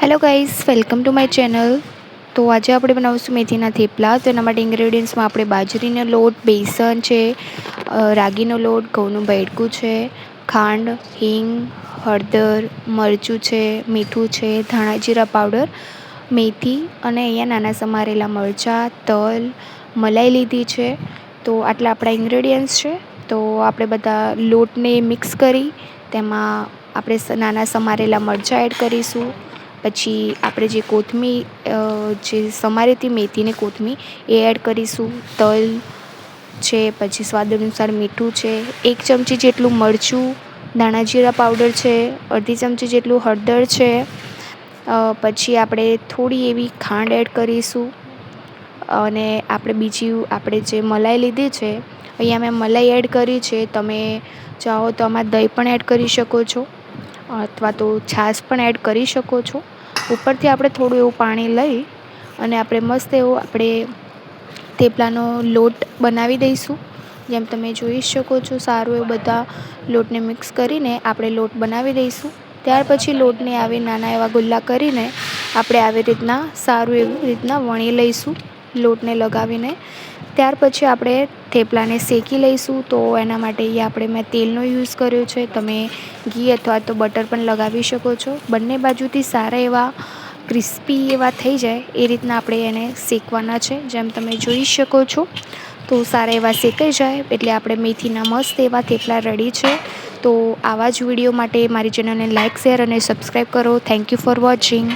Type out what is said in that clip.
Hello guys, welcome to my channel. તો આજે આપણે બનાવીશું મેથીના થેપલા. તો એના માટે ઇન્ગ્રેડિયન્ટ્સમાં આપણે બાજરીનો લોટ, બેસન છે, રાગીનો લોટ, ઘઉંનું બૈડકું છે, ખાંડ, હિંગ, હળદર, મરચું છે, મીઠું છે, ધાણા જીરા પાવડર, મેથી અને અહીંયા નાના સમારેલા મરચાં, તલ, મલાઈ લીધી છે. તો આટલા આપણા ઇન્ગ્રેડિયન્ટ્સ છે. તો આપણે બધા લોટને મિક્સ કરી તેમાં આપણે નાના સમારેલા મરચાં એડ કરીશું. પછી આપણે જે કોથમીર જે સમારી હતી મેથીની કોથમીર એ એડ કરીશું. તલ છે, પછી સ્વાદ અનુસાર મીઠું છે, 1 ચમચી જેટલું મરચું, ધાણા જીરા પાવડર છે, અડધી ચમચી જેટલું હળદર છે. પછી આપણે થોડી એવી ખાંડ એડ કરીશું. અને આપણે જે મલાઈ લીધી છે, અહીંયા મેં મલાઈ એડ કરી છે. તમે ચાહો તો આમાં દહીં પણ એડ કરી શકો છો અથવા તો છાશ પણ એડ કરી શકો છો. ઉપરથી આપણે થોડું એવું પાણી લઈ અને આપણે મસ્ત એવો થેપલાનો લોટ બનાવી દઈશું. જેમ તમે જોઈ શકો છો, સારું એવું બધા લોટને મિક્સ કરીને આપણે લોટ બનાવી દઈશું. ત્યાર પછી લોટને આવી નાના એવા ગુલ્લા કરીને આપણે આવી રીતના સારું એવી રીતના વણી લઈશું લોટને લગાવીને. ત્યાર પછી આપણે થેપલાને શેકી લઈશું. તો એના માટે અહીંયા મેં તેલનો યુઝ કર્યો છે. તમે ઘી અથવા તો બટર પણ લગાવી શકો છો. બંને બાજુથી સારા એવા ક્રિસ્પી એવા થઈ જાય એ રીતના આપણે એને શેકવાના છે. જેમ તમે જોઈ શકો છો, તો સારા એવા શેકાઈ જાય એટલે આપણે મેથીના મસ્ત એવા થેપલા રેડી છે. તો આવા જ વિડીયો માટે મારી ચેનલને લાઇક, શેર અને સબસ્ક્રાઈબ કરો. Thank you for watching.